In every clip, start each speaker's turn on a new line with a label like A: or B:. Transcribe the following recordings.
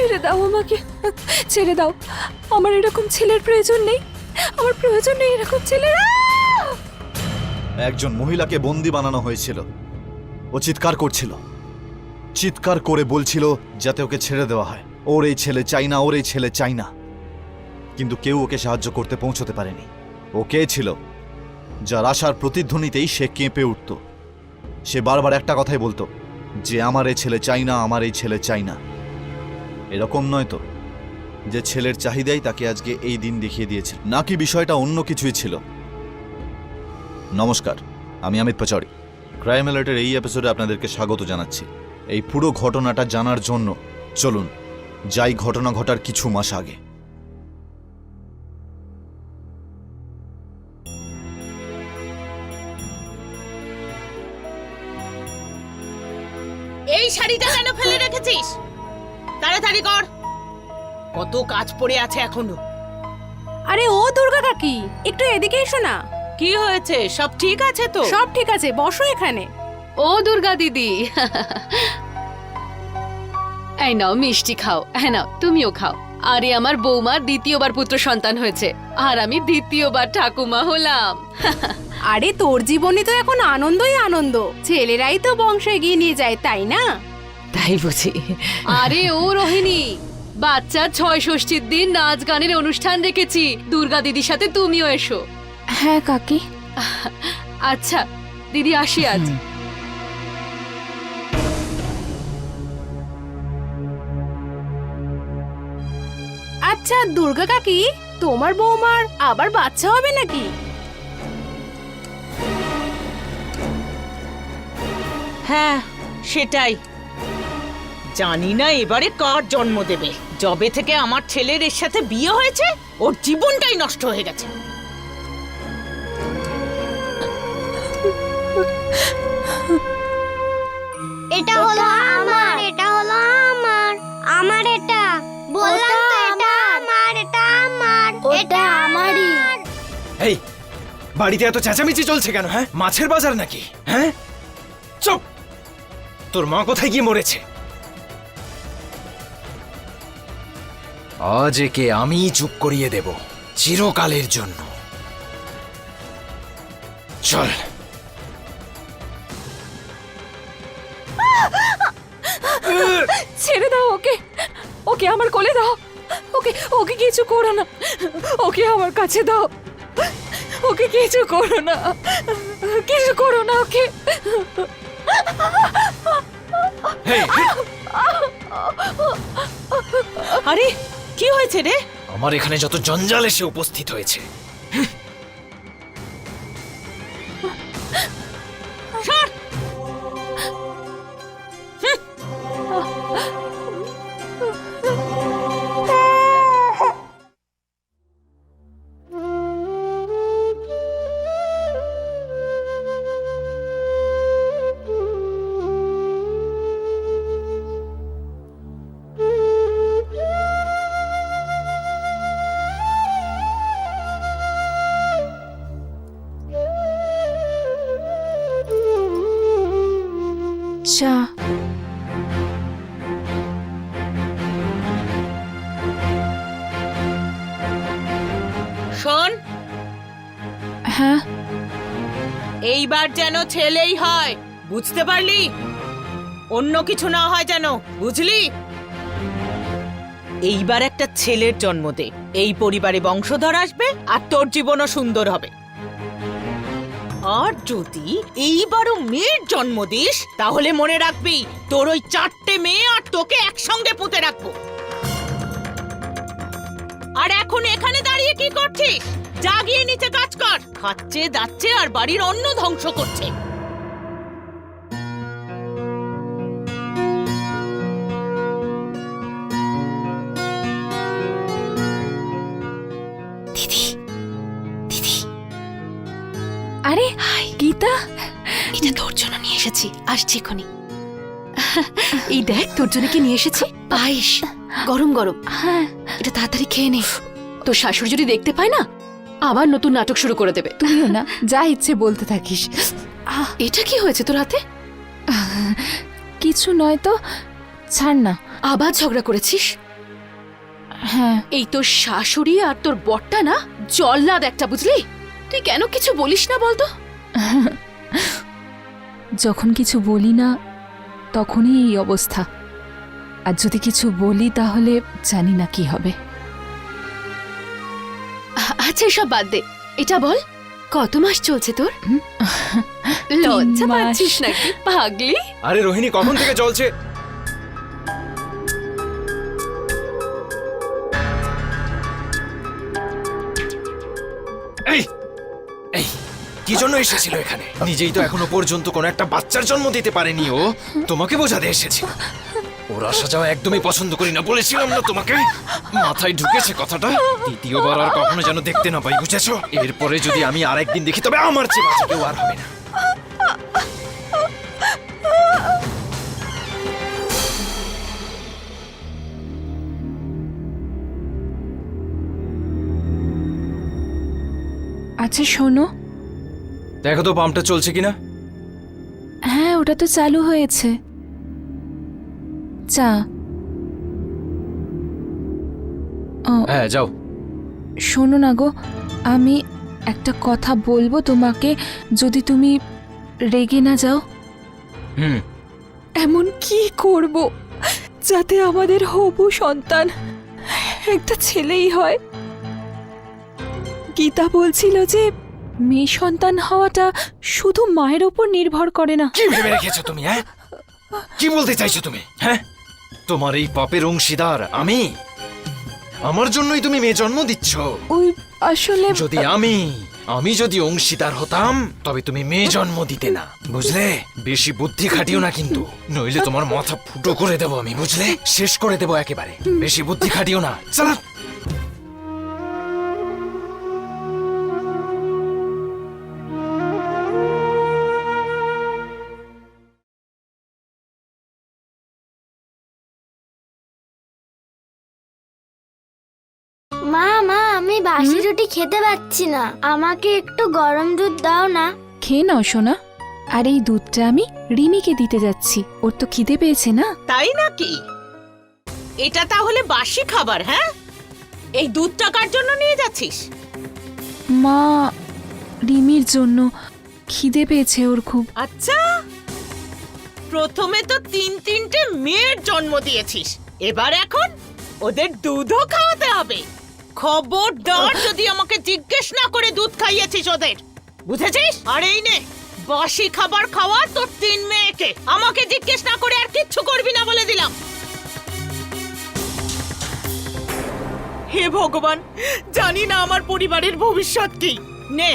A: ছেড়ে দাও আমাকে, ছেড়ে দাও। আমার এরকম ছেলের প্রয়োজন নেই, আমার প্রয়োজন নেই এরকম ছেলের।
B: একজন মহিলাকে বন্দি বানানো হয়েছিল। ও চিৎকার করছিল, চিৎকার করে বলছিল যাতে ওকে ছেড়ে দেওয়া হয়। ওর এই ছেলে চাই না, ওর এই ছেলে চাই না। কিন্তু কেউ ওকে সাহায্য করতে পৌঁছতে পারেনি। ও কে ছিল যার আশার প্রতিধ্বনিতেই সে কেঁপে উঠত। সে বারবার একটা কথাই বলতো যে আমার এই ছেলে চাই না, আমার এই ছেলে চাই না। এরকম নয় তো যে ছেলের চাহিদাই তাকে আজকে এই দিন দেখিয়ে দিয়েছে, নাকি বিষয়টা অন্য কিছুই ছিল? নমস্কার, আমি অমিত পাচৌরি। ক্রাইম অ্যালার্টের এই এপিসোডে আপনাদেরকে স্বাগত জানাচ্ছি। এই পুরো ঘটনাটা জানার জন্য চলুন যাই ঘটনা ঘটার কিছু মাস আগে।
C: এই শাড়িটা কেন ফেলে রেখেছিস? তাড়াতাড়ি কর, কত কাজ পড়ে আছে এখনো।
A: আরে ও দুর্গা কাকি, একটু এদিকে এসো না।
C: কি হয়েছে? সব ঠিক আছে তো?
A: সব ঠিক আছে, বসো এখানে।
D: ও দুর্গা দিদি, এই নাও মিষ্টি খাও। হ্যাঁ নাও, তুমিও খাও। আরে আমার বৌমার দ্বিতীয়বার পুত্র সন্তান হয়েছে আর আমি দ্বিতীয়বার ঠাকুমা হলাম।
A: আরে তোর জীবনে তো এখন আনন্দই আনন্দ, ছেলেরাই তো বংশ এগিয়ে নিয়ে যায়, তাই না?
C: তাই বুঝি?
D: আরে ও রোহিণী, বাচ্চার ৬ ষষ্ঠীর দিন নাচ গানের অনুষ্ঠান রেখেছি, দুর্গা দিদির সাথে তুমিও এসো।
A: হ্যাঁ কাকি।
D: আচ্ছা দিদি, আসি আজ।
A: আচ্ছা দুর্গা কাকি, তোমার বৌমার আবার বাচ্চা হবে নাকি?
C: হ্যাঁ সেটাই। জানি না এবারে কার জন্ম দেবে। যবে থেকে আমার ছেলের এর সাথে বিয়ে হয়েছে ওর জীবনটাই নষ্ট হয়ে গেছে।
E: এটা হলো আমার, এটা হলো আমার, আমার এটা বললাম তো, এটা আমার, এটা আমার, এটা আমারই।
F: এই বাড়িতে এত চেঁচামেচি চলছে কেন? হ্যাঁ, মাছের বাজার নাকি? হ্যাঁ, চুপ। তোর মা কোথায় গিয়ে মরেছে? আজ একে আমি চুপ করিয়ে দেব চিরকালের জন্য। চল।
A: ছেড়ে দাও ওকে, ওকে আমার কোলে দাও। ওকে, ওকে কিছু করো না, ওকে আমার কাছে দাও। ওকে কিছু করো না, কিছু করো না ওকে।
F: হেই,
C: আরে কি হয়েছে রে?
F: আমার এখানে যত জঞ্জাল এসে উপস্থিত হয়েছে।
C: সর!
A: চা।
C: শোন,
A: হ্যাঁ
C: এইবার যেন ছেলেই হয়, বুঝতে পারলি? অন্য কিছু না হয় যেন, বুঝলি? এইবার একটা ছেলের জন্ম দে, এই পরিবারে বংশধর আসবে আর তোর জীবনও সুন্দর হবে। আর যদি এইবারও মেয়ের জন্ম দিস তাহলে মনে রাখবি তোর ওই 4টে মেয়ে আর তোকে একসঙ্গে পুঁতে রাখবো। আর এখন এখানে দাঁড়িয়ে কি করছিস? যা গিয়ে নিচে কাজ কর। খাচ্ছে দাচ্ছে আর বাড়ির অন্ন ধ্বংস করছে।
A: আরে গীতা,
D: এটা তোর জন্য নিয়ে এসেছি, আসছি এখনই। এই দেখ তোর জন্য কি নিয়ে এসেছি, পায়েস, গরম গরম।
A: হ্যাঁ
D: এটা তাড়াতাড়ি খেয়ে নে, তোর শাশুড়ি যদি দেখতে পায় না আবার নতুন নাটক শুরু করে দেবে।
A: তুইও না যা ইচ্ছে বলতে থাকিস।
D: এটা কি হয়েছে তোর হাতে?
A: কিছু নয় তো, ছাড় না।
D: আবার ঝগড়া করেছিস?
A: হ্যাঁ
D: এই তোর শাশুড়ি আর তোর বরটা না জল্লাদ একটা, বুঝলি? তুই কেন কিছু বলিস না বলতো?
A: যখন কিছু বলি না তখনই এই অবস্থা, আর যদি কিছু বলি তাহলে জানি না কি হবে।
D: আচ্ছা সব বাদ দে, এটা বল কত মাস চলছে তোর? লজ্জা
A: মাস।
D: পাচ্ছিস নাকি পাগলি?
F: আরে রোহিণী, কখন থেকে চলছে? এই এই কি জন্য এসেছিল এখানে? নিজেই তো এখনো পর্যন্ত কোনো একটা বাচ্চার জন্ম দিতে পারেনি ও, তোমাকে বোঝাতে এসেছে। ওর আসা যাওয়া একদমই পছন্দ করি না, বলেছিলাম না তোমাকে? মাথায় ঢুকেছে কথাটা। দ্বিতীয়বার আর কখনো যেন দেখতে না পাই, বুঝেছো? এরপরে যদি আমি আর একদিন দেখি তবে আমার চেয়ে বাজে কেউ আর হবে না।
A: আচ্ছা শোনো,
F: দেখো তো পাম্পটা চলছে কিনা।
A: হ্যাঁ ওটা তো চালু হয়েছে। চা। ও
F: হ্যাঁ যাও।
A: শোনো না গো, আমি একটা কথা বলবো তোমাকে, যদি তুমি রেগে না যাও।
F: হুম।
A: এমন কি করব যাতে আমাদের হবু সন্তান একটা ছেলেই হয়? গীতা বলছিল যে মেয়ে সন্তান হওয়াটা শুধু মায়ের ওপর নির্ভর করে না।
F: কি ভেবে রেখেছো তুমি? হ্যাঁ, কি বলতে চাইছো তুমি? হ্যাঁ, তোমার এই পাপের অংশীদার আমি। আমার জন্যই তুমি মেয়ে জন্ম দিচ্ছ।
A: ওই আসলে
F: যদি আমি যদি অংশীদার হতাম তবে তুমি মেয়ে জন্ম দিতে না, বুঝলে? বেশি বুদ্ধি খাটিও না কিন্তু, নইলে তোমার মাথা ফুটো করে দেবো আমি, বুঝলে? শেষ করে দেবো একেবারে। বেশি বুদ্ধি খাটিও না। চলো।
E: মা মা আমি বাসি রুটি খেতে পাচ্ছি না, আমাকে একটু গরম দুধ দাও না।
A: খেয়ে নাও সোনা। আর এই দুধটা আমি রিমিকে দিতে যাচ্ছি, ওর তো খিদে পেয়েছে না।
C: তাই নাকি? এটা তাহলে বাসি খাবার? হ্যাঁ, এই দুধ টাকার জন্য নিয়ে যাচ্ছিস?
A: মা, রিমির জন্য খিদে পেয়েছে ওর খুব।
C: আচ্ছা, প্রথমে তো তিনটে মেয়ের জন্ম দিয়েছিস, এবার এখন ওদের দুধও খাওয়াতে হবে। খবরদার যদি আমাকে জিজ্ঞেস না করে দুধ খাইয়েছিস ওদের, বুঝেছিস? আর এই নে বাসি খাবার খাওয়া তোর 3 মেয়েকে। আমাকে জিজ্ঞেস না করে আর কিচ্ছু করবি না বলে দিলাম। হে ভগবান, জানি না আমার পরিবারের ভবিষ্যৎ কি। নে,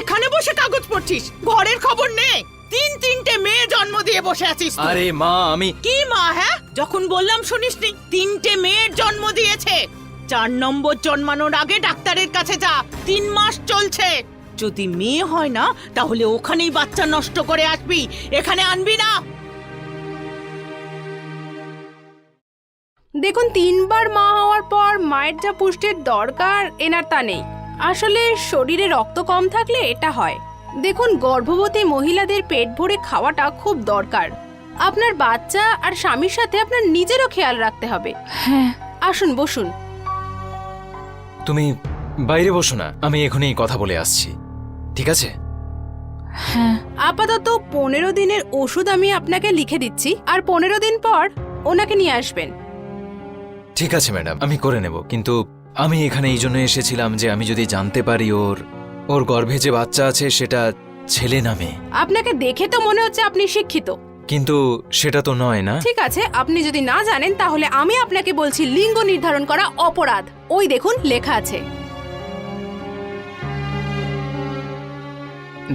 C: এখানে বসে কাগজ পড়ছিস, ঘরের খবর নে। তিনটে মেয়ে জন্ম দিয়ে বসে আছিস তুই।
F: আরে মা, আমি
C: কি মা? হ্যাঁ, যখন বললাম শুনিসনি? 3টে মেয়ের জন্ম দিয়েছে। 4 নম্বর জন্মানোর আগে ডাক্তারের কাছে যা, 3 মাস চলছে। যদি মেয়ে হয় না তাহলে ওখানেই বাচ্চা নষ্ট করে আসবি, এখানে আনবি না।
G: দেখুন, 3বার মা হওয়ার পর মায়ের যা পুষ্টির দরকার এনার তা নেই। আসলে শরীরে রক্ত কম থাকলে এটা হয়। দেখুন, গর্ভবতী মহিলাদের পেট ভরে খাওয়াটা খুব দরকার। আপনার বাচ্চা আর স্বামীর সাথে আপনার নিজেরও খেয়াল রাখতে হবে।
A: হ্যাঁ
G: আসুন বসুন।
F: তুমি বাইরে বসো না, আমি এখনই কথা বলে আসছি, ঠিক আছে?
A: হ্যাঁ
G: আপাতত 15 দিনের ওষুধ আমি আপনাকে লিখে দিচ্ছি, আর 15 দিন পর ওনাকে নিয়ে আসবেন।
F: ঠিক আছে ম্যাডাম, আমি করে নেব। কিন্তু আমি এখানে এই জন্য এসেছিলাম যে আমি যদি জানতে পারি ওর গর্ভে যে বাচ্চা আছে সেটা ছেলে না মেয়ে।
G: আপনাকে দেখে তো মনে হচ্ছে আপনি শিক্ষিত।
F: কিন্তু সেটা তো নয় না।
G: ঠিক আছে, আপনি যদি না জানেন তাহলে আমি আপনাকে বলছি, লিঙ্গ নির্ধারণ করা অপরাধ। ওই দেখুন লেখা আছে।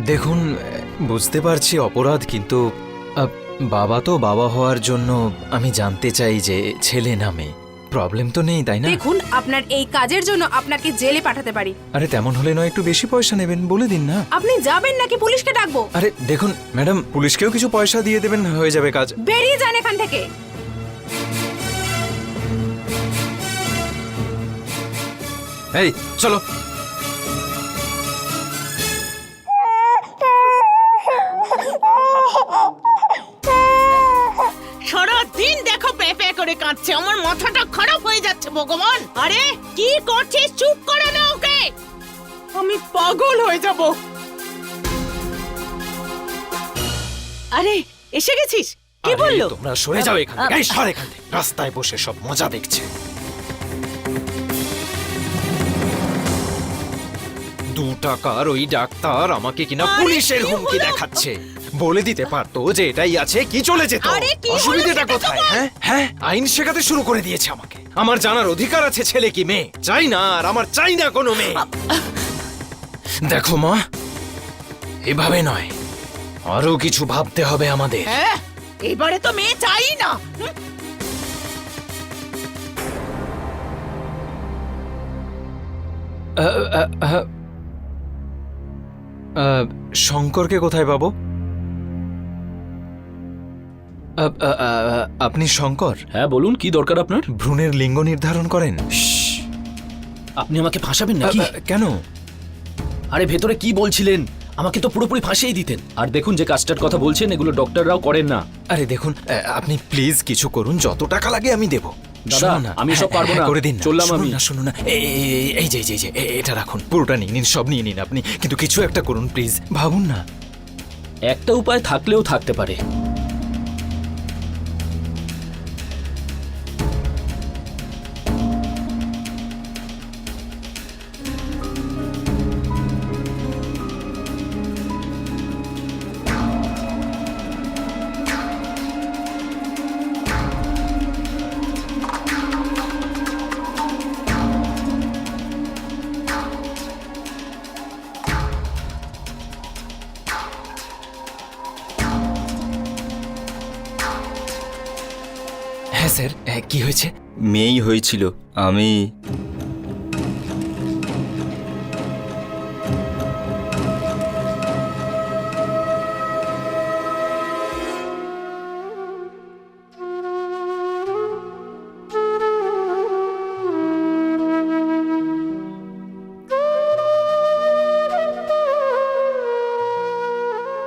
F: দেখুন, বুঝতে পারছি অপরাধ, কিন্তু বাবা তো বাবা হওয়ার জন্য আমি জানতে চাই যে ছেলে না মেয়ে। প্রবলেম তো নেই, তাই না?
G: দেখুন, আপনার এই কাজের জন্য আপনাকে জেলে পাঠাতে পারি।
F: আরে তেমন হলে নয়, একটু বেশি পয়সা নেবেন, বলে দিন না।
G: আপনি যাবেন নাকি পুলিশকে ডাকবো?
F: আরে দেখুন ম্যাডাম, পুলিশকেও কিছু পয়সা দিয়ে দেবেন, হয়ে যাবে কাজ।
G: বেরিয়ে যান এখান থেকে।
F: এই চলো।
C: সারাদিন দেখো প্যাঁ করে কাঁদছে, আমার মাথাটা খারাপ হয়ে যাচ্ছে ভগবান। আরে কি করছিস? চুপ করে না ওকে, আমি পাগল হয়ে যাব। আরে এসে গেছিস? কি
F: আরে,
C: বললো?
F: তোমরা সরে যাও এখান থেকে। এই, সর এখান থেকে। রাস্তায় বসে সব মজা দেখছে। 2 টাকার ওই ডাক্তার আমাকে কিনা
C: আরে,
F: পুলিশের
C: কি
F: হুমকি
C: হলো?
F: দেখাচ্ছে। বলে দিতে পারতো যে এটাই আছে, কি চলে যেত।
C: আরে, কি হলো
F: অসুবিধাটা
C: সেটা তো
F: কোথায়?
C: বল।
F: হ্যাঁ হ্যাঁ, আইন শেখাতে শুরু করে দিয়েছে আমাকে। আমার জানার অধিকার আছে ছেলে কি মেয়ে। চাই না, আর আমার চাই না কোনো মেয়ে। দেখো মা, এভাবে নয়, আরো কিছু ভাবতে হবে আমাদের।
C: হ্যাঁ, এবারে তো মেয়ে চাই না।
F: শঙ্করকে কোথায় পাবো? আপনি শঙ্কর?
H: হ্যাঁ বলুন, কি দরকার আপনার?
F: ভ্রূণের লিঙ্গ নির্ধারণ করেন?
H: আপনি আমাকে ফাঁসাবেন নাকি?
F: কেন?
H: আরে ভেতরে কি বলছিলেন? আমাকে তো পুরোপুরি ফাঁসিয়ে দিতেন। আর দেখুন যে কাজটার কথা বলছেন, এগুলো ডক্টররাও করেন না।
F: আরে দেখুন, আপনি প্লিজ কিছু করুন, যত টাকা লাগে আমি দেবো।
H: দাদা,
F: শুনুন না,
H: আমি সব পারবো না।
F: করে দিন না।
H: চললাম
F: শুনুন
H: আমি।
F: না, শুনুন না, এই যে এটা রাখুন, পুরোটা নিয়ে নিন, সব নিয়ে নিন আপনি, কিন্তু কিছু একটা করুন প্লিজ, ভাবুন না।
H: একটা উপায় থাকলেও থাকতে পারে।
F: হ্যাঁ স্যার, কি হয়েছে?
I: মেয়েই হয়েছিল। আমি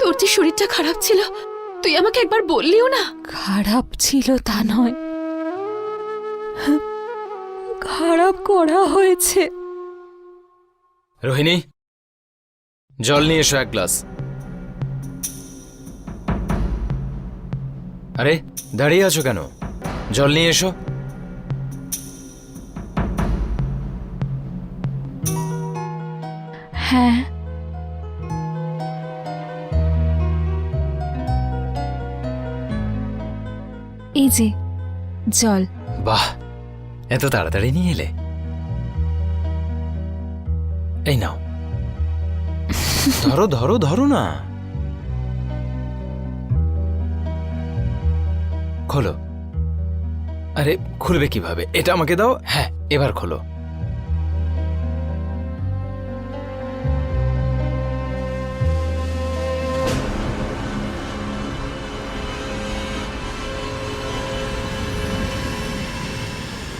D: তোর যে শরীরটা খারাপ ছিল, তুই আমাকে একবার বললিও না।
A: খারাপ ছিল তা নয়, খারাপ করা হয়েছে।
F: রোহিণী, জল নিয়ে এসো 1 গ্লাস। আরে দাঁড়িয়ে আছো কেন? জল নিয়ে এসো।
A: হ্যাঁ, এই যে জল।
F: বাহ, এত তাড়াতাড়ি নিয়ে এলে। এই নাও, ধরো ধরো ধরো না। খোলো। আরে খুলবে কিভাবে? এটা আমাকে দাও। হ্যাঁ, এবার খোলো।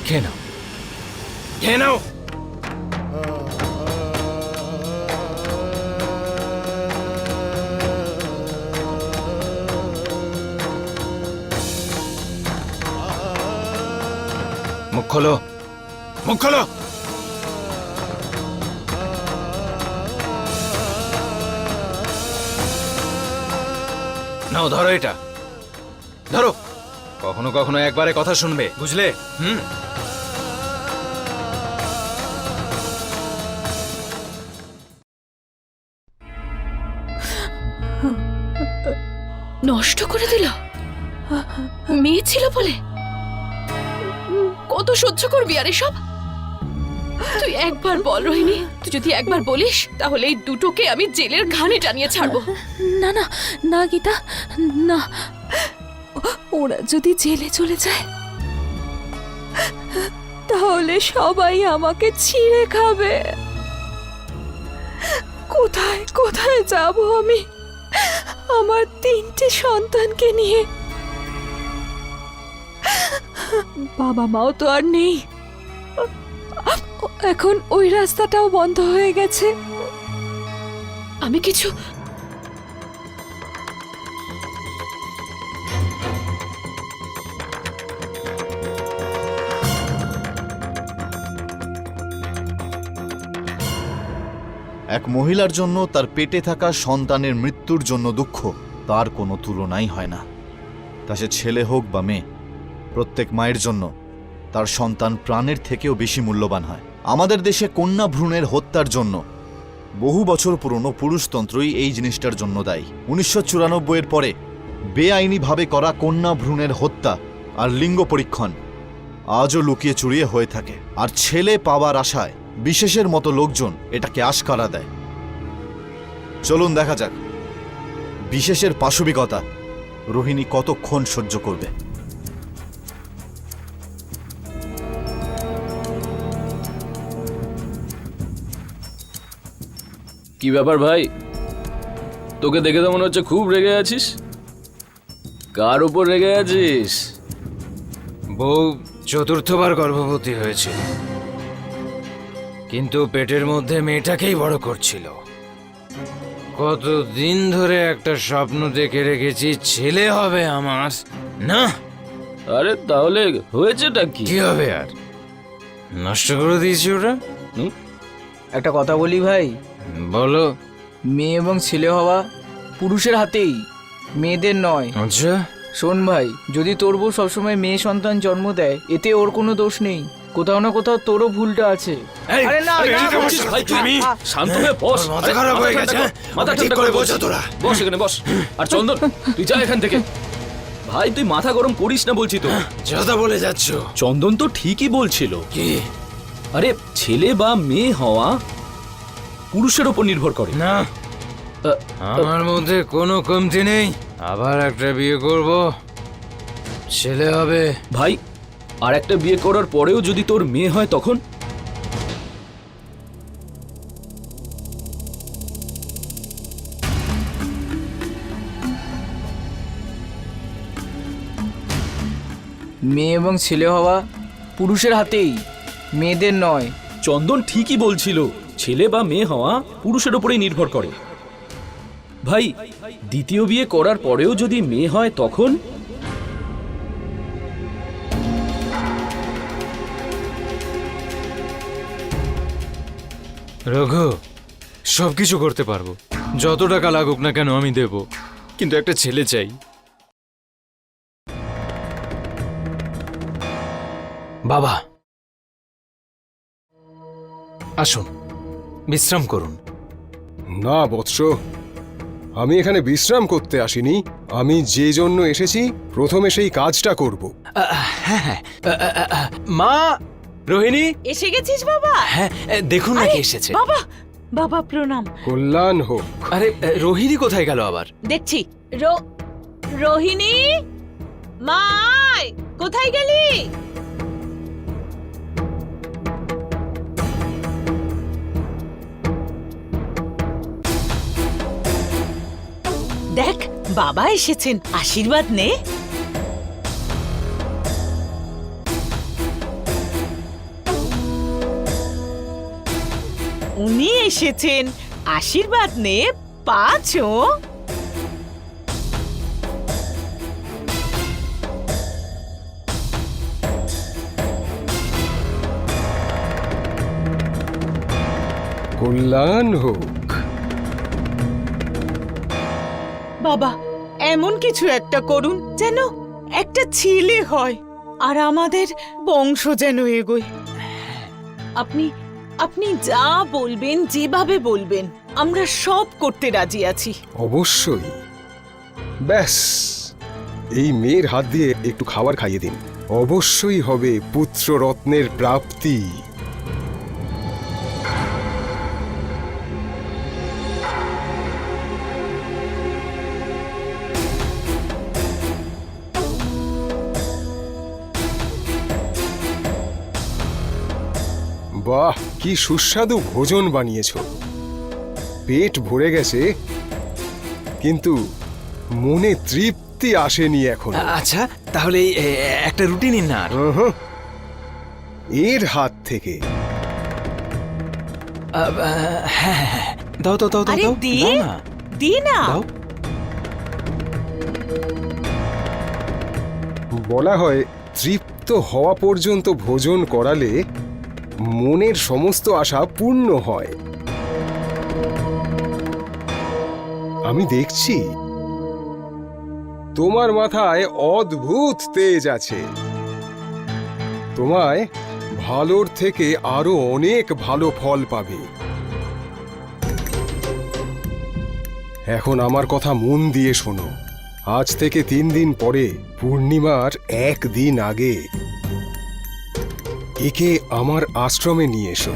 F: খেয়ে নাও, খেয়ে নাও। মুখ খোলো, মুখ খোলো। নাও, ধরো এটা, ধরো। কখনো কখনো একবারে কথা শুনবে, বুঝলে?
D: নষ্ট করে দিল, মেয়ে ছিল বলে। কত সহ্য করবি আরে সব? তুই একবার বল রোহিণী, তুই যদি একবার বলিস তাহলে এই দুটোকে আমি জেলের ঘানি টানিয়ে ছাড়বো।
A: না না না গীতা, না। ওরা যদি জেলে চলে যায় তাহলে সবাই আমাকে ছিঁড়ে খাবে। কোথায় কোথায় যাব আমি আমার 3টে সন্তানকে নিয়ে? বাবা মাও তো আর নেই। এখন ওই রাস্তাটাও বন্ধ হয়ে গেছে।
D: আমি কিছু
B: এক মহিলার জন্য তার পেটে থাকা সন্তানের মৃত্যুর জন্য দুঃখ তার কোনো তুলনাই হয় না। তা সে ছেলে হোক বা মেয়ে, প্রত্যেক মায়ের জন্য তার সন্তান প্রাণের থেকেও বেশি মূল্যবান হয়। আমাদের দেশে কন্যা ভ্রূণের হত্যার জন্য বহু বছর পুরনো পুরুষতন্ত্রই এই জিনিসটার জন্য দায়ী। 1994 পরে বেআইনিভাবে করা কন্যা ভ্রূণের হত্যা আর লিঙ্গ পরীক্ষণ আজও লুকিয়ে চুরিয়ে হয়ে থাকে। আর ছেলে পাওয়ার আশায় বিশেষের মতো লোকজন এটাকে আশকারা দেয়। চলুন দেখা যাক বিশেষের পাশবিকতা রোহিণী কতক্ষণ সহ্য করবে।
H: কি ব্যাপার ভাই, তোকে দেখে তো মনে হচ্ছে খুব রেগে আছিস। কার উপর রেগে আছিস?
F: বউ চতুর্থবার গর্ভবতী হয়েছিল, কিন্তু পেটের মধ্যে মেয়েটাকেই বড় করছিল। কতদিন ধরে একটা স্বপ্ন দেখে রেখেছি ছেলে হবে আমার, না
H: আরে তাহলে হয়েছেটা কি?
F: কি হবে আর, নষ্ট করে দিয়েছি ওটা।
J: একটা কথা বলি ভাই,
F: বলো।
J: মেয়ে এবং ছেলে হওয়া পুরুষের হাতেই, মেয়েদের নয়।
F: আচ্ছা,
J: শোন ভাই, যদি তোর বউ সবসময় মেয়ে সন্তান জন্ম দেয়, এতে ওর কোনো দোষ নেই। কোথাও না কোথাও তোরও ভুলটা আছে। আরে না,
F: আরে
J: না,
F: কি
J: না,
F: করছিস ভাই
H: তুমি? শান্ত হয়ে বস।
F: তোর মাথা খারাপ হয়ে গেছে,
H: মাথা
F: ঠিক
H: ঠান্ডা
F: করে
H: করে
F: বোঝা তোরা।
H: বস এখানে বস। আর চন্দন, তুই যা এখান থেকে। ভাই তুই মাথা গরম করিস না বলছি তো।
F: যা বলে যাচ্ছ।
H: চন্দন তো ঠিকই বলছিল।
F: কি?
H: আরে ছেলে বা মেয়ে হওয়া পুরুষের উপর নির্ভর করে
F: না, আমার মধ্যে কোনো কমতি নেই। আবার একটা বিয়ে করব, ছেলে হবে।
H: ভাই আর একটা বিয়ে করার পরেও যদি তোর মেয়ে হয় তখন?
J: মেয়ে এবং ছেলে হওয়া পুরুষের হাতেই, মেয়েদের নয়।
H: চন্দন ঠিকই বলছিল, ছেলে বা মেয়ে হওয়া পুরুষের উপরেই নির্ভর করে। ভাই দ্বিতীয় বিয়ে করার পরেও যদি মেয়ে হয় তখন?
F: রঘু, সবকিছু করতে পারবো, যত টাকা লাগুক না কেন আমি দেব, কিন্তু একটা ছেলে চাই। বাবা আসুন, বিশ্রাম করুন।
K: না বৎস, আমি এখানে বিশ্রাম করতে আসিনি। আমি যে জন্য এসেছি প্রথমে সেই কাজটা করব।
F: হ্যাঁ, মা, রোহিণী
C: এসে গেছিস বাবা?
F: হ্যাঁ, দেখুন না কে এসেছে।
C: বাবা, বাবা প্রণাম।
K: কল্যাণ হোক।
F: আরে রোহিণী কোথায় গেল আবার?
C: দেখছি। রোহিণী, মাই কোথায় গেলি? দেখ বাবা এসেছেন, আশীর্বাদ নে। উনি এসেছেন, আশীর্বাদ নে। পাঁচো
K: কল্যাণ হোক।
C: বাবা এমন কিছু একটা করুন যেন একটা ছেলে হয় আর আমাদের বংশ যেন এগোয়। আপনি আপনি যা বলবেন, যেভাবে বলবেন, আমরা সব করতে রাজি আছি।
K: অবশ্যই। ব্যাস এই মেয়ের হাত দিয়ে একটু খাবার খাইয়ে দিন, অবশ্যই হবে পুত্র রত্নের প্রাপ্তি। বাহ, কি সুস্বাদু ভোজন বানিয়েছো। পেট ভরে গেছে, কিন্তু মনে তৃপ্তি আসেনি এখন।
F: আচ্ছা তাহলে একটা রুটি নিন না।
K: এর হাত থেকে
F: হ্যাঁ, দাও দাও দাও
C: আরে
F: দাও,
C: দি
F: দাও না,
C: দি না।
F: দাও।
K: বলা হয় তৃপ্ত হওয়া পর্যন্ত ভোজন করালে মনের সমস্ত আশা পূর্ণ হয়। আমি দেখছি তোমার মাথায় অদ্ভুত তেজ আছে। তোমায় ভালোর থেকে আরো অনেক ভালো ফল পাবে। এখন আমার কথা মন দিয়ে শোনো। আজ থেকে 3 দিন পরে পূর্ণিমার 1 দিন আগে একে আমার আশ্রমে নিয়ে এসো।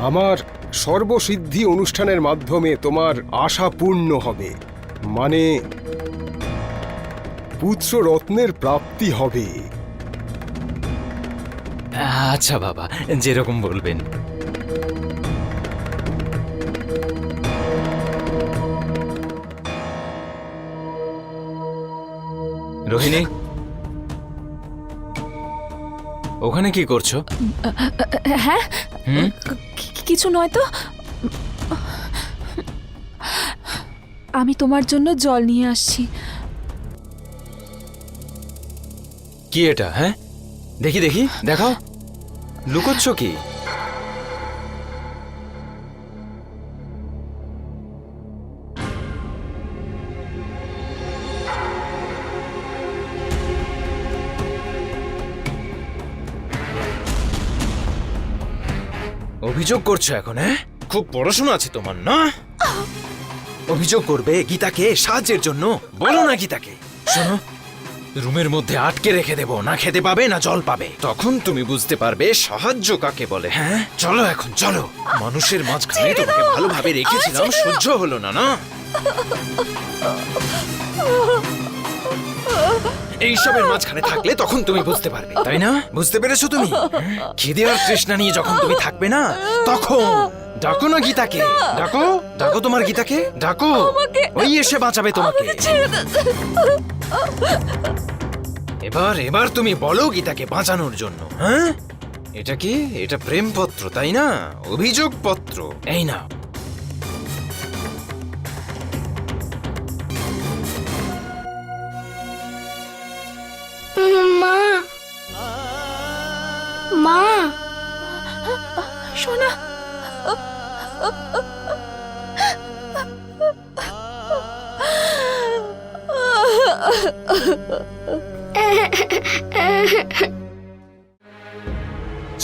K: আমার সর্বসিদ্ধি অনুষ্ঠানের মাধ্যমে তোমার আশা পূর্ণ হবে, মানে পুত্র রত্নের প্রাপ্তি হবে।
F: আচ্ছা বাবা, যেরকম বলবেন। রোহিণী, ওখানে কি করছো?
A: হ্যাঁ,
F: হুম?
A: কিছু নয় তো। আমি তোমার জন্য জল নিয়ে আসছি।
F: কি এটা? হ্যাঁ, দেখি দেখি, দেখাও। লুকোচ্ছ কি? অভিযোগ করছো এখন? হ্যাঁ, খুব পড়াশোনা আছে তোমার না? অভিযোগ করবে গীতাকে সাহায্যের জন্য? বলো না গীতাকে। শোনো, রুমের মধ্যে আটকে রেখে দেবো, না খেতে পাবে না জল পাবে। তখন তুমি বুঝতে পারবে সাহায্য কাকে বলে। হ্যাঁ, চলো এখন চলো। মানুষের মাঝখানে তোমাকে ভালোভাবে রেখেছিলাম, সহ্য হলো না না? এইসবের মাঝখানে থাকলে তখন তুমি বুঝতে পারবে, তাই না? বুঝতে পেরেছো তুমি? খিদে আর তৃষ্ণা নিয়ে যখন তুমি থাকবে না, তখন ডাকো না গীতাকে। ডাকো, ডাকো তোমার গীতাকে, ডাকো। ওই এসে বাঁচাবে তোমাকে। এবার এবার তুমি বলো গীতাকে বাঁচানোর জন্য। হ্যাঁ, এটা কি? এটা প্রেমপত্র, তাই না? অভিযোগ পত্র। এই না,
E: মা, মা,
A: সোনা,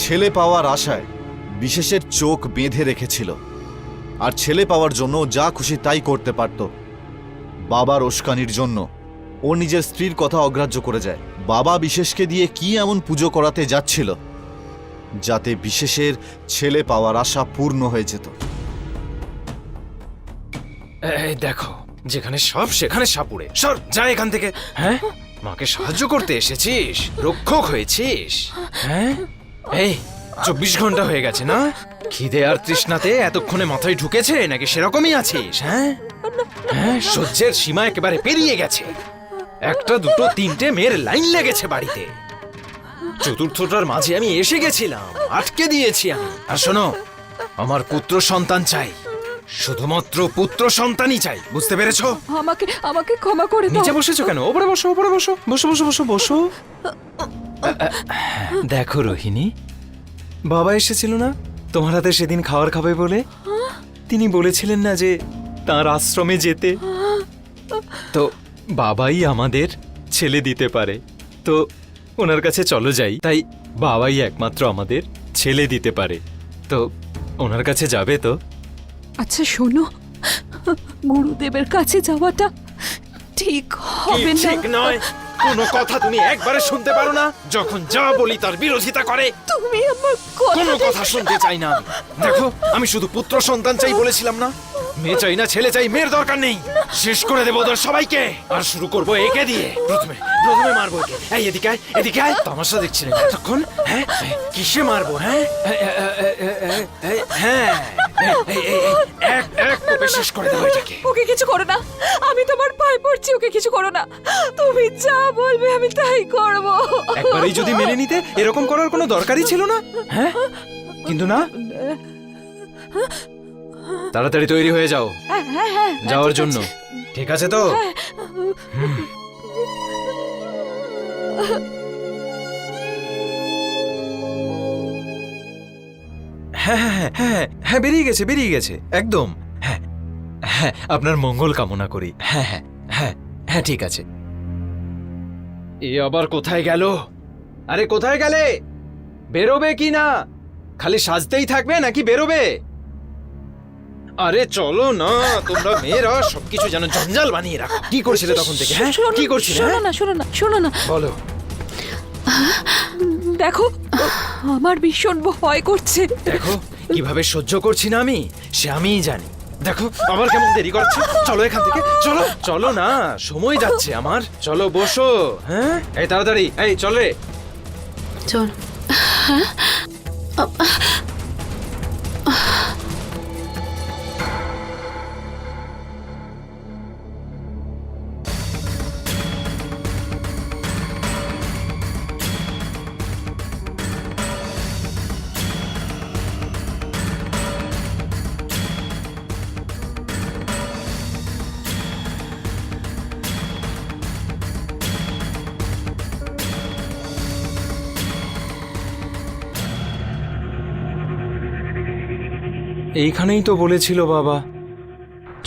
B: ছেলে পাওয়ার আশায় বিশেষের চোখ বেঁধে রেখেছিল, আর ছেলে পাওয়ার জন্য যা খুশি তাই করতে পারত। বাবার উস্কানির জন্য ও নিজের স্ত্রীর কথা অগ্রাহ্য করে যায়। বাবা বিশেষকে দিয়ে কি এমন পুজো করাতে যাচ্ছিল যাতে বিশেষের ছেলে পাওয়ার আশা পূর্ণ হয়ে যেত।
F: এই দেখো, যেখানে সব সেখানে সাপুড়ে। সর, যা এখান থেকে। হ্যাঁ, মাকে সাহায্য করতে এসেছিস, রক্ষক হয়েছিস। হ্যাঁ, এই 24 ঘন্টা হয়ে গেছে না? খিদে আর তৃষ্ণাতে এতক্ষণে মাথায় ঢুকেছে নাকি সেরকমই আছিস? হ্যাঁ হ্যাঁ, সহ্যের সীমা একেবারে পেরিয়ে গেছে। একটা দুটো তিনটে মেয়ের লাইন লেগেছে বাড়িতে। চতুর্থটার মাঝে আমি এসে গেছিলাম, আটকে দিয়েছি আমি। আর শোনো, আমার পুত্র সন্তান চাই, শুধুমাত্র পুত্র সন্তানই চাই, বুঝতে পেরেছো?
A: আমাকে আমাকে ক্ষমা করে দাও।
F: নিচে বসেছো কেন? ওপরে বসো, ওপরে বসো, বসো বসো বসো বসো। দেখো রোহিণী, বাবা এসেছিল না তোমার হাতে সেদিন খাবার খাবে বলে? তিনি বলেছিলেন না যে তার আশ্রমে যেতে? তো বাবাই আমাদের ছেলে দিতে পারে, তো ওনার কাছে চলো যাই। তাই বাবাই একমাত্র আমাদের ছেলে দিতে পারে, তো ওনার কাছে যাবে তো?
A: আচ্ছা শোনো, গুরুদেবের কাছে যাওয়াটা ঠিক হবে না।
F: ঠিক নয়, কোনো কথা তুমি একবারে শুনতে পারো না? যখন যা বলি তার বিরোধিতা করে।
A: তুমি আমার
F: কোনো কথা শুনতে চাই না আমি। দেখো, আমি শুধু পুত্র সন্তান চাই বলেছিলাম না? মেয়ে চাই না ছেলে চাই, মেয়ের দরকার নেই। শেষ করে দেবো ওদের সবাইকে, আর শুরু করবো একে দিয়ে। প্রথমে প্রথমে মারবো একে। এই এদিকে আয়, এদিকে আয়। তামাশা দেখছিলেন এতক্ষণ? হ্যাঁ, কিসে মারবো? হ্যাঁ হ্যাঁ, এক এক কোপে শেষ করে দেবো এটাকে।
A: ওকে কিছু করো না, আমি তোমার পায়ে পড়ছি, ওকে কিছু করো না। তুমি যা বলবে আমি তাই করব।
F: একবারই যদি মেনে নিতে, এরকম করার কোনো দরকারই ছিল না। হ্যাঁ, কিন্তু না। তাড়াতাড়ি তৈরি হয়ে যাও যাওয়ার জন্য, ঠিক আছে তো? হ্যাঁ হ্যাঁ হ্যাঁ হ্যাঁ, বেরিয়ে গেছে, বেরিয়ে গেছে একদম। হ্যাঁ হ্যাঁ, আপনার মঙ্গল কামনা করি। হ্যাঁ হ্যাঁ হ্যাঁ হ্যাঁ, ঠিক আছে। এ আবার কোথায় গেল? আরে কোথায় গেলে? বেরোবে কি না? খালি সাজতেই থাকবে নাকি বেরোবে? আরে চলো না, তোমরা মেয়েরা সবকিছু যেন জঞ্জাল বানিয়ে রাখো। কি করছিলে তখন থেকে? হ্যাঁ, কি করছিলে?
A: শোনো
F: হ্যাঁ?
A: না, শোনো না, শোনো না।
F: বলো।
A: দেখো, আমার ভীষণ ভয় করছে।
F: দেখো কিভাবে সহ্য করছি না আমি, সে আমিই জানি। দেখো আবার কেমন দেরি করছে। চলো এখান থেকে, চলো চলো না, সময় যাচ্ছে আমার। চলো বসো। হ্যাঁ, এই তাড়াতাড়ি, এই চল রে।
D: চল।
F: এইখানেই তো বলেছিল বাবা।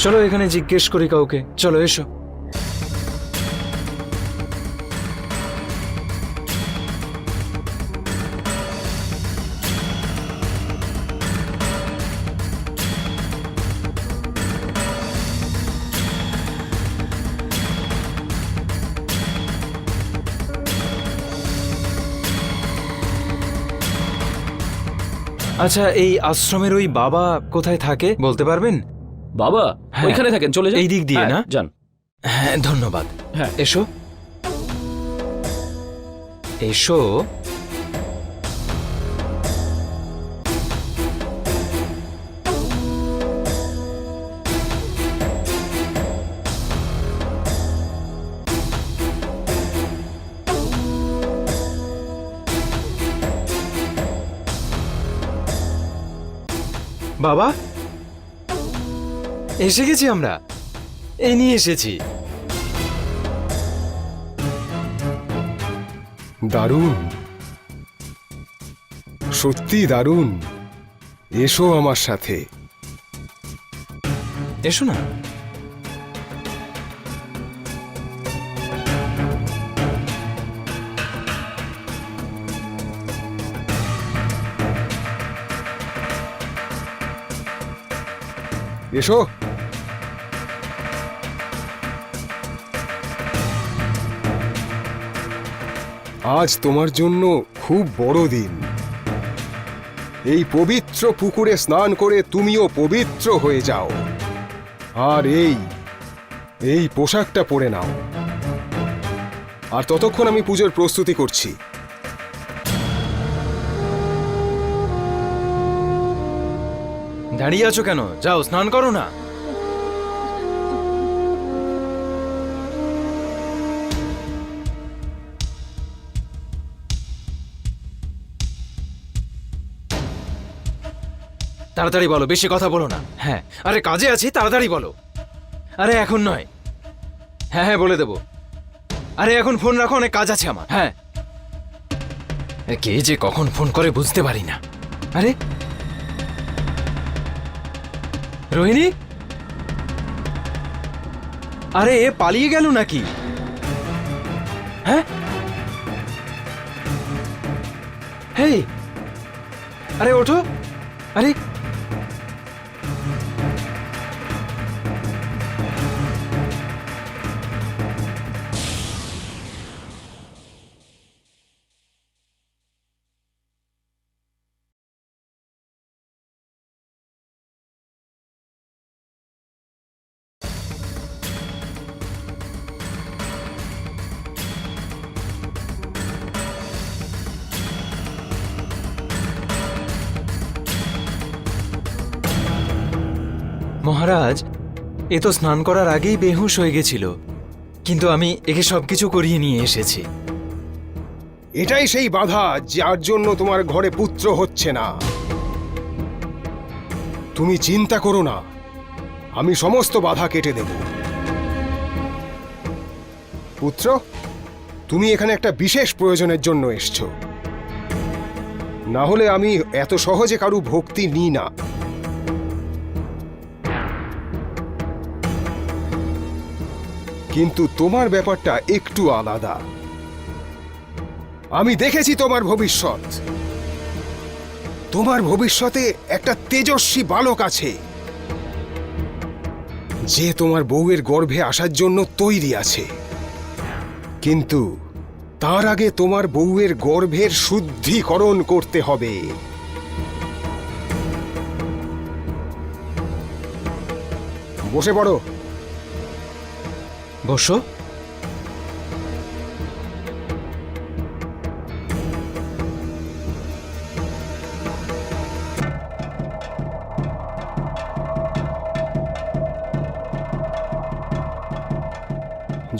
F: চলো এখানে জিজ্ঞেস করি কাউকে। চলো এসো। আচ্ছা, এই আশ্রমের ওই বাবা কোথায় থাকে বলতে পারবেন?
H: বাবা
F: হ্যাঁ।
H: ওইখানে থাকেন, চলে যান।
F: এই দিক দিয়ে
H: হ্যাঁ,
F: না?
H: যান।
F: হ্যাঁ, ধন্যবাদ।
H: হ্যাঁ।
F: এসো এসো। বাবা, এসে গেছি আমরা। এই নিয়ে এসেছি।
K: দারুণ, সত্যি দারুণ। এসো আমার সাথে।
F: এসো না।
K: এসো। আজ তোমার জন্য খুব বড় দিন। এই পবিত্র পুকুরে স্নান করে তুমিও পবিত্র হয়ে যাও। আর এই পোশাকটা পরে নাও। আর ততক্ষণ আমি পুজোর প্রস্তুতি করছি।
F: দাঁড়িয়ে আছো কেন? যাও স্নান করো না। তাড়াতাড়ি বলো, বেশি কথা বলো না। হ্যাঁ, আরে কাজে আছি, তাড়াতাড়ি বলো। আরে এখন নয়। হ্যাঁ হ্যাঁ বলে দেবো। আরে এখন ফোন রাখো, অনেক কাজ আছে আমার। হ্যাঁ, কে যে কখন ফোন করে বুঝতে পারি না। আরে রোহিণী, আরে এ পালিয়ে গেল নাকি? হ্যাঁ, হেই, আরে ওঠো। আরে মহারাজ, এ তো স্নান করার আগেই বেহুশ হয়ে গেছিল, কিন্তু আমি একে সবকিছু করিয়ে নিয়ে এসেছি।
K: এটাই সেই বাধা যার জন্য তোমার ঘরে পুত্র হচ্ছে না। তুমি চিন্তা করো না, আমি সমস্ত বাধা কেটে দেব। পুত্র, তুমি এখানে একটা বিশেষ প্রয়োজনের জন্য এসছো। না হলে আমি এত সহজে কারু ভক্তি নিই না। কিন্তু তোমার ব্যাপারটা একটু আলাদা। আমি দেখেছি তোমার ভবিষ্যৎ। তোমার ভবিষ্যতে একটা তেজস্বী বালক আছে, যে তোমার বউয়ের গর্ভে আসার জন্য তৈরি আছে। কিন্তু তার আগে তোমার বউয়ের গর্ভের শুদ্ধিকরণ করতে হবে। বসে পড়ো।
F: বসো।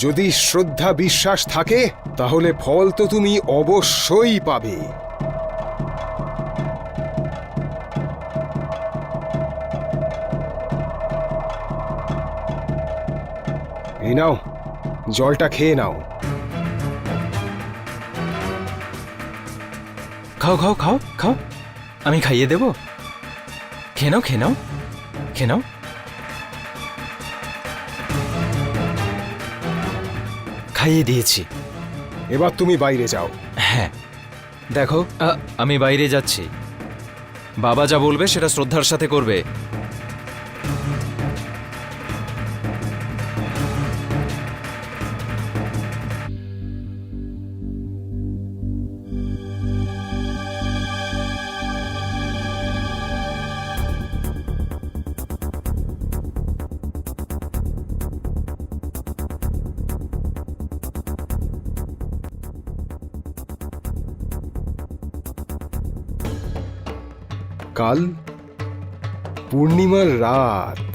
K: যদি শ্রদ্ধা বিশ্বাস থাকে তাহলে ফল তো তুমি অবশ্যই পাবে। এই নাও, জলটা খেয়ে নাও।
F: খাও খাও খাও খাও, আমি খাইয়ে দেব। খেয়ে নাও খেয়ে নাও খেয়ে নাও। খাইয়ে দিয়েছি।
K: এবার তুমি বাইরে যাও।
F: হ্যাঁ দেখো, আমি বাইরে যাচ্ছি। বাবা যা বলবে সেটা শ্রদ্ধার সাথে করবে।
K: কাল পূর্ণিমার রাত।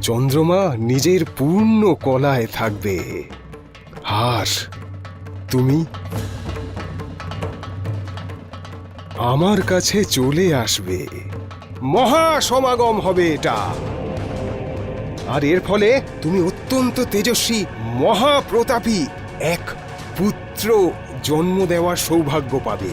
K: চন্দ্রমা নিজের পূর্ণ কলায় থাকবে, আর তুমি আমার কাছে চলে আসবে। মহা সমাগম হবে এটা, আর এর ফলে তুমি অত্যন্ত তেজস্বী মহাপ্রতাপী এক পুত্র জন্ম দেওয়ার সৌভাগ্য পাবে।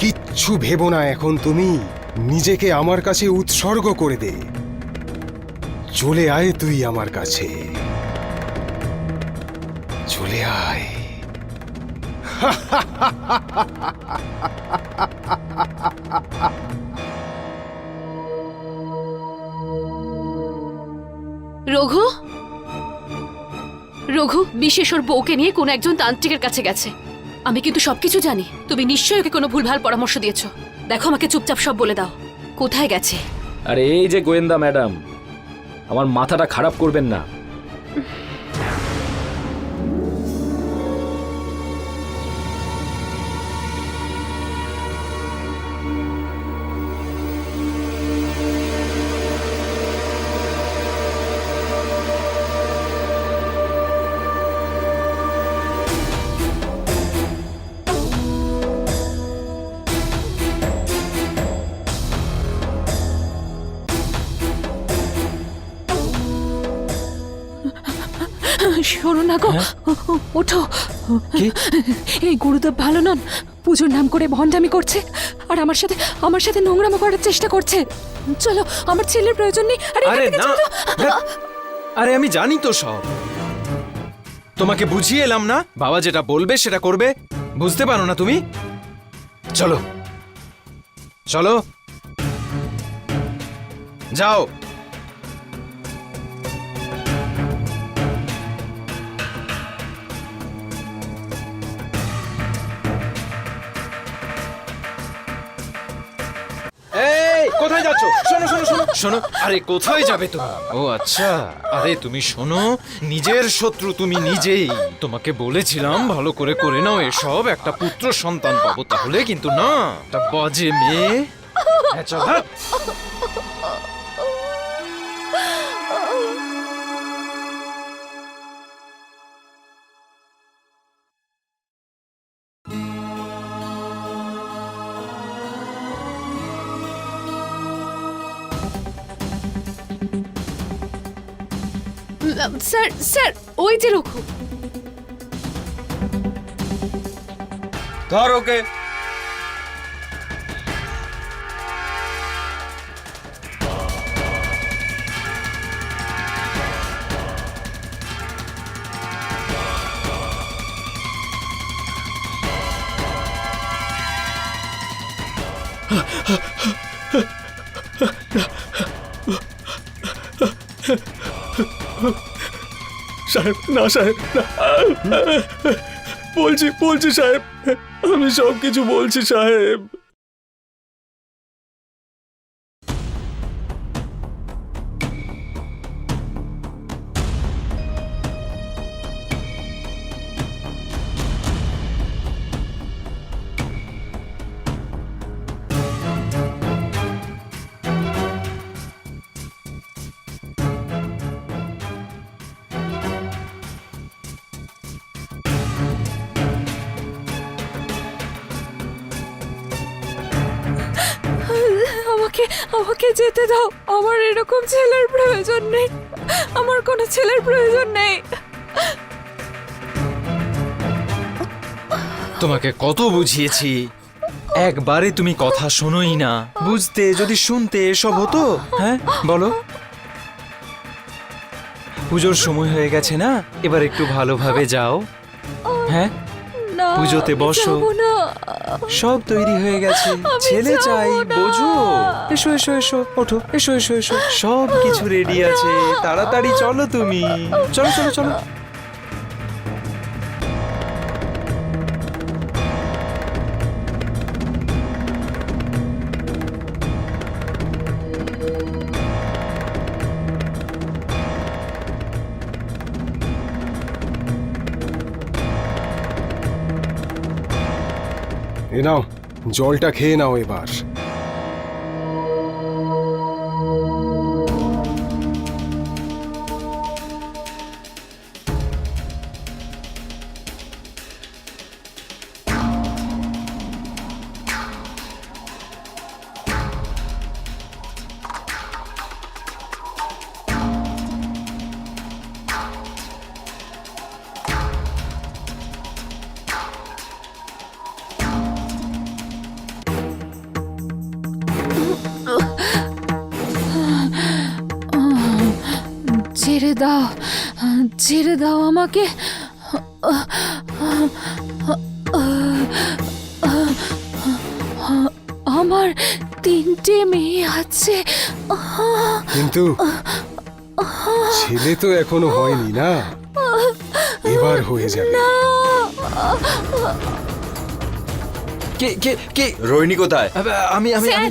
K: কিচ্ছু ভেবো না এখন, তুমি নিজেকে আমার কাছে উৎসর্গ করে দে। চলে আয় তুই আমার কাছে, চলে আয়।
D: রঘু, রঘু বিশেষ ওর বউকে নিয়ে কোন একজন তান্ত্রিকের কাছে গেছে। আমি কিন্তু সবকিছু জানি। তুমি নিশ্চয়ই ওকে কোনো ভুলভাল পরামর্শ দিয়েছো। দেখো, আমাকে চুপচাপ সব বলে দাও, কোথায় গেছে?
H: আরে এই যে গোয়েন্দা ম্যাডাম, আমার মাথাটা খারাপ করবেন না।
A: শোনো না গো, ওঠো। এই গুরুদেব ভালো নন, পুজোর নাম করে ভণ্ডামি করছে আর আমার সাথে নোংরামো করার চেষ্টা করছে। চলো, আমার ছেলের প্রয়োজন নেই। আরে
F: না, আরে আমি জানি তো সব। তোমাকে বুঝিয়ে এলাম না, বাবা যেটা বলবে সেটা করবে। বুঝতে পারো না তুমি? চলো চলো, যাও। কোথায় যাচ্ছ? শোনো শোনো শোনো শোনো, আরে কোথায় যাবে তুমি? ও আচ্ছা, আরে তুমি শোনো, নিজের শত্রু তুমি নিজেই। তোমাকে বলেছিলাম ভালো করে করে নাও এসব, একটা পুত্র সন্তান পাবো, তাহলে কিন্তু না, একটা বাজে মেয়ে। হ্যাঁ, চল, হাট।
D: স্যার স্যার, ওই যে রঘু।
I: ধর ওকে।
H: সাহেব, না সাহেব, না। বলছি বলছি সাহেব, আমি সব কিছু বলছি সাহেব।
A: আমাকে আমাকে যেতে দাও, আমার এরকম ছেলের প্রয়োজন নেই, আমার কোনো ছেলের প্রয়োজন নেই।
F: তোমাকে কত বুঝিয়েছি, একবারে তুমি কথা শোনোই না। বুঝতে যদি শুনতে এসব হতো, হ্যাঁ বলো। পুজোর সময় হয়ে গেছে না, এবার একটু ভালোভাবে যাও। হ্যাঁ,
A: না,
F: পুজোতে
A: আমি
F: বসো।
A: যাবো না।
F: সব তৈরি হয়ে গেছে, ছেলে
A: যাবো
F: চাই,
A: না।
F: বোঝো। এসো এসো এসো, ওঠো, এসো এসো এসো, সব কিছু রেডি আছে, তাড়াতাড়ি চলো তুমি, চলো চলো চলো।
K: এ নাও, জলটা খেয়ে নাও এবার।
A: ছেড়ে দাও, ছেড়ে দাও আমাকে। আমার 3টে মেয়ে আছে,
K: কিন্তু ছেলে তো এখনো হয়নি না, এবার হয়ে যাবে।
F: কে কে কে?
I: রোহিণী কোথায়?
F: আমি আমি
D: স্যার,
F: আমি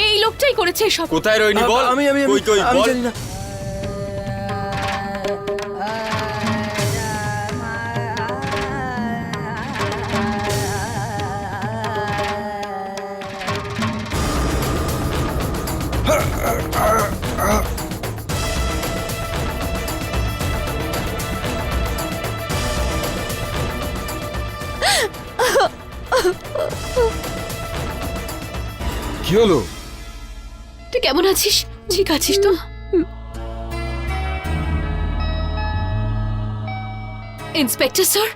D: এই লোকটাই করেছে সব।
I: কোথায় রোহিণী বল?
F: আমি আমি
I: কই কই
F: আমি
I: বল।
F: জানি না।
K: কি হলো?
D: তুই কেমন আছিস? ঠিক আছিস তো? ইন্সপেক্টর স্যার,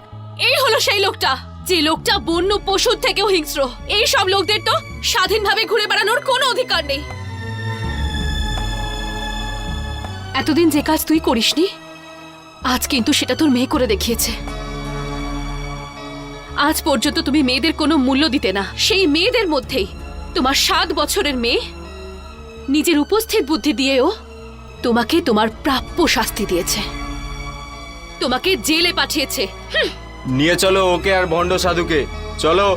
D: এই হলো সেই লোকটা, যে লোকটা বন্য পশুর থেকেও হিংস্র। এই সব লোকদের তো স্বাধীনভাবে ঘুরে বেড়ানোর কোনো অধিকার নেই। এতদিন যে কাজ তুই করিসনি, আজ কিন্তু সেটা তোর মেয়ে করে দেখিয়েছে। আজ পর্যন্ত তুমি মেয়েদের কোনো মূল্য দিতে না, সেই মেয়েদের মধ্যেই তোমার 7 বছরের মেয়ে নিজের উপস্থিত বুদ্ধি দিয়েও তোমাকে তোমার প্রাপ্য শাস্তি দিয়েছে, তোমাকে জেলে পাঠিয়েছে।
I: নিয়ে চলো ওকে আর ভণ্ড সাধুকে, চলো।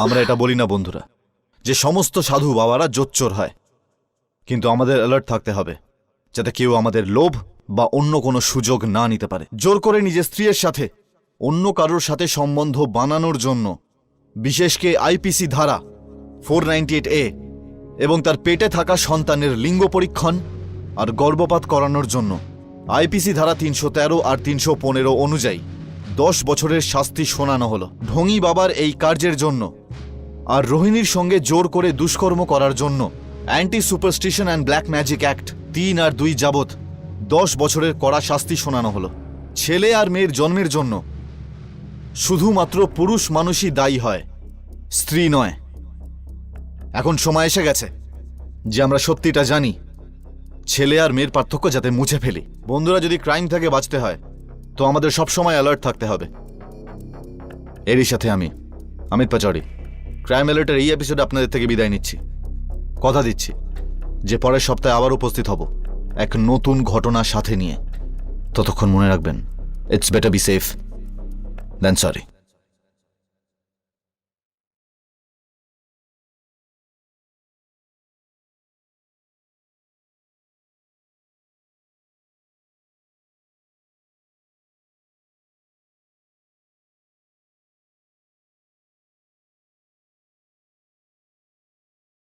B: আমরা এটা বলি না বন্ধুরা যে সমস্ত সাধু বাবারা জোচ্চোর হয়, কিন্তু আমাদের অ্যালার্ট থাকতে হবে যাতে কেউ আমাদের লোভ বা অন্য কোনো সুযোগ না নিতে পারে। জোর করে নিজের স্ত্রীর সাথে অন্য কারোর সাথে সম্বন্ধ বানানোর জন্য, বিশেষকে আইপিসি ধারা 498A এবং তার পেটে থাকা সন্তানের লিঙ্গ পরীক্ষণ আর গর্ভপাত করানোর জন্য আইপিসি ধারা 313 আর 315 অনুযায়ী 10 বছরের শাস্তি শোনানো হলো। ঢঙি বাবার এই কার্যের জন্য আর রোহিণীর সঙ্গে জোর করে দুষ্কর্ম করার জন্য anti superstition and black magic act 3 আর 2 যাবৎ 10 বছরের কড়া শাস্তি শোনানো হলো। ছেলে আর মেয়ের জন্মের জন্য শুধুমাত্র পুরুষ মানুষই দায়ী হয়, স্ত্রী নয়। এখন সময় এসে গেছে যে আমরা সত্যিটা জানি, ছেলে আর মেয়ের পার্থক্য যাতে মুছে ফেলি। বন্ধুরা, যদি ক্রাইম থেকে বাঁচতে হয় তো আমাদের সবসময় অ্যালার্ট থাকতে হবে। এরই সাথে আমি অমিত পাচৌরি ক্রাইম অ্যালার্টের এই এপিসোডে আপনাদের থেকে বিদায় নিচ্ছি। কথা দিচ্ছি যে পরের সপ্তাহে আবার উপস্থিত হব এক নতুন ঘটনার সাথে নিয়ে। ততক্ষণ মনে রাখবেন, it's better be safe than sorry.